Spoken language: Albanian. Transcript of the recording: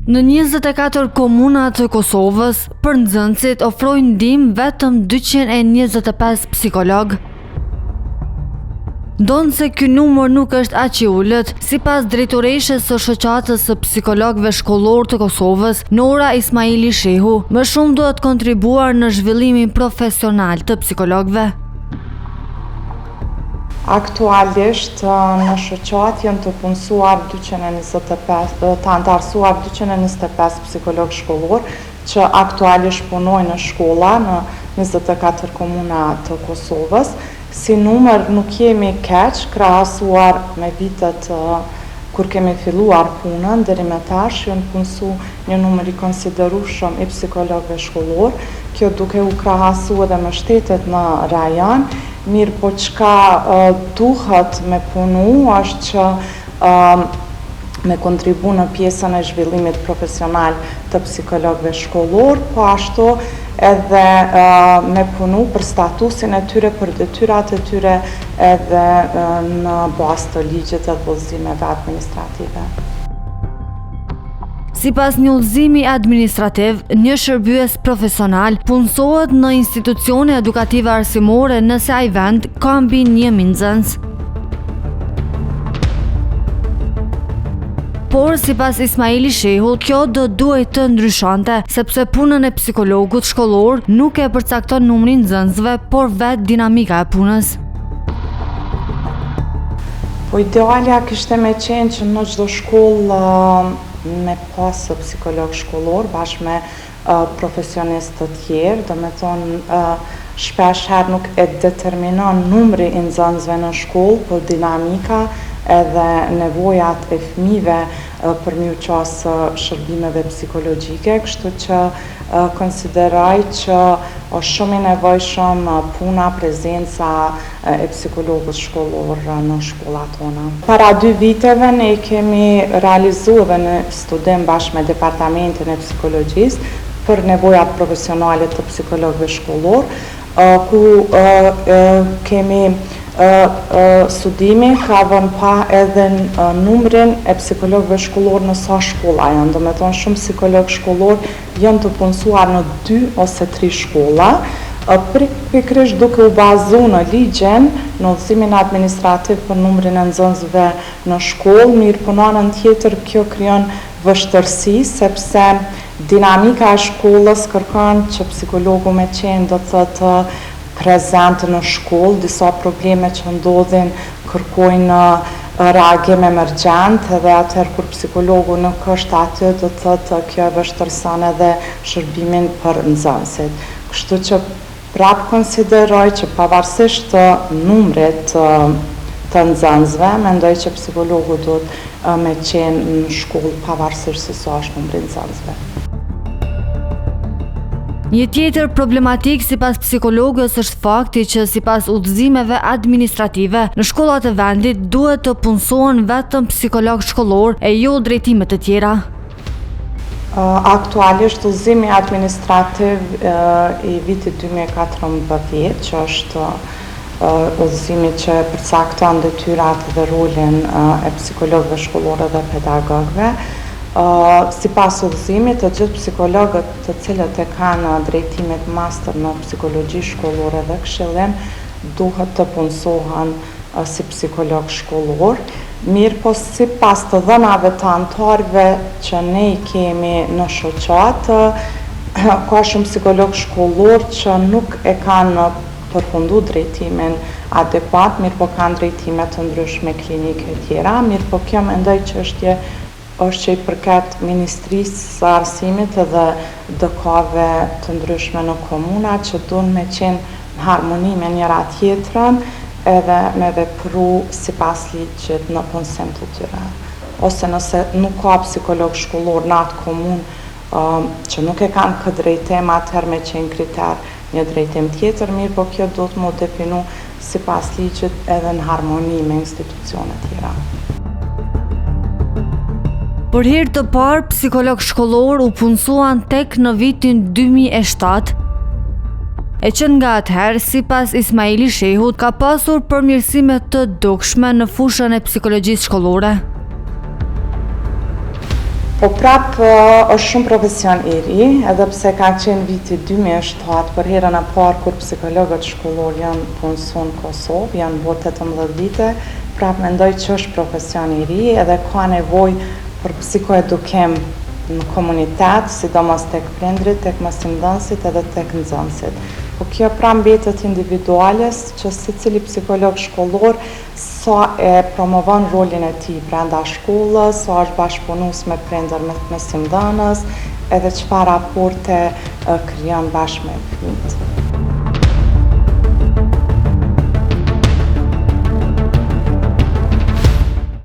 Në 24 komuna të Kosovës, për nxënësit ofrojnë ndihmë vetëm 225 psikolog. Ndonë se ky numër nuk është aq i ulët, sipas drejtoreshës së shoqatës së psikologëve shkollor të Kosovës, Nora Ismaili Shehu, më shumë duhet kontribuar në zhvillimin profesional të psikologëve. Aktualisht në shoqat janë të punësuar 225, të antarësuar 225 psikolog shkollor që aktualisht punojnë në shkolla në 24 komuna të Kosovës. Si numër nuk jemi keq krahasuar me vitet kur kemi filluar punën, deri më tash janë punësu një numër i konsiderueshëm i psikologëve shkollor, kjo duke u krahasu edhe me shtetet në rajon. Mirë po çka duhet me punu është që me kontribu në pjesën e zhvillimit profesional të psikologëve shkollor, po ashtu edhe me punu për statusin e tyre, për detyrat e tyre edhe në bazë të ligjit dhe udhëzimeve administrative. Sipas një udhëzimi administrativ, një shërbyes profesional punësohet në institucione edukative arsimore nëse ai vend ka mbi 1000 nxënës. Por sipas Ismaili Shehu, kjo do duhet të ndryshonte, sepse punën e psikologut shkollor nuk e përcakton numrin nxënësve, por vetë dinamika e punës. Po idealja kishte me qenë që në çdo shkollë me pasë psikolog shkollor bashkë me profesionistë të tjerë, do me thonë shpesh herë nuk e determinon numri i nxënësve në shkollë, por dinamika edhe nevojat e fëmijëve për me u qasë shërbimeve psikologjike, kështu që konsideroj që është shumë i nevojshëm puna, prezenca e psikologut shkollor në shkollat tona. Para 2 viteve ne kemi realizuar dhe në studim bashkë me Departamentin e Psikologjisë për nevojat profesionale të psikologëve shkollor, ku kemi studimi ka vënë pa edhe numrin e psikologëve shkollor në sa shkolla janë. Do me thonë shumë psikologë shkollor janë të punësuar në 2 ose 3 shkolla, pikërisht duke u bazu në ligjen, në udhëzimin administrativ për numrin e nxënësve në shkollë, mirë po në anën tjetër kjo krijon vështirësi sepse dinamika e shkollës kërkon që psikologu me qenë do të thotë prezent në shkollë, disa probleme që ndodhin kërkojnë reagim emergjent edhe atëherë kur psikologu nuk është aty, do të thotë kjo e vështirëson edhe shërbimin për nxënësit. Kështu që prap konsideroj që pavarësisht të numrit të nxënësve, mendoj që psikologu duhet me qenë në shkollë pavarësisht se sa është numri i nxënësve. Një tjetër problematik sipas psikologës është fakti që sipas udhëzimeve administrative në shkollat e vendit duhet të punësohen vetëm psikolog shkollor e jo drejtime të tjera. Aktualisht udhëzimi administrativ i vitit 2014, që është udhëzimi që përcakton detyrat dhe rolin e psikologëve shkollorë dhe pedagogëve, sipas udhëzimit, të gjithë psikologët të cilët e kanë drejtimet master në psikologji shkollore dhe këshillim duhet të punësohen si psikolog shkollor. Mirë po sipas të dhënave të antarëve që ne i kemi në shoqat, ka shumë psikolog shkollor që nuk e kanë përfundu drejtimin adekuat, mirë po kanë drejtime të ndryshme klinike e tjera, mirë po kjo mendoj që është që i përket Ministrisë së Arsimit edhe DK-ve të ndryshme në komuna që duhen me qenë në harmoni me njëra tjetrën edhe me vepru sipas ligjit në punësim të tyre. Ose nëse nuk ka psikolog shkollor në atë komunë që nuk e kanë këtë drejtim, atëherë me qenë kriter një drejtim tjetër, mirë po kjo duhet më definu sipas ligjit edhe në harmoni me institucionet tjera. Për herë të parë, psikolog shkollor u punësuan tek në vitin 2007, e që nga atëherë, sipas Ismaili Shehut, ka pasur përmirësime të dukshme në fushën e psikologjisë shkollore. Po prap është shumë profesion i ri, edhe pse ka qenë viti 2007, për herën e parë kur psikologët shkollor janë punësu në Kosovë, janë bërë 18 vite, prap mendoj që është profesion i ri edhe ka nevojë për psikoedukim në komunitet, sidomos tek prindrit, tek mësimdhënësit edhe tek nxënësit. Po kjo pra mbetet individuales që secili psikolog shkollor sa e promovon rolin e tij brenda shkollës, sa është bashkëpunues me prindër, me mësimdhënës, edhe çfarë raporte krijon bashkë me fëmijët.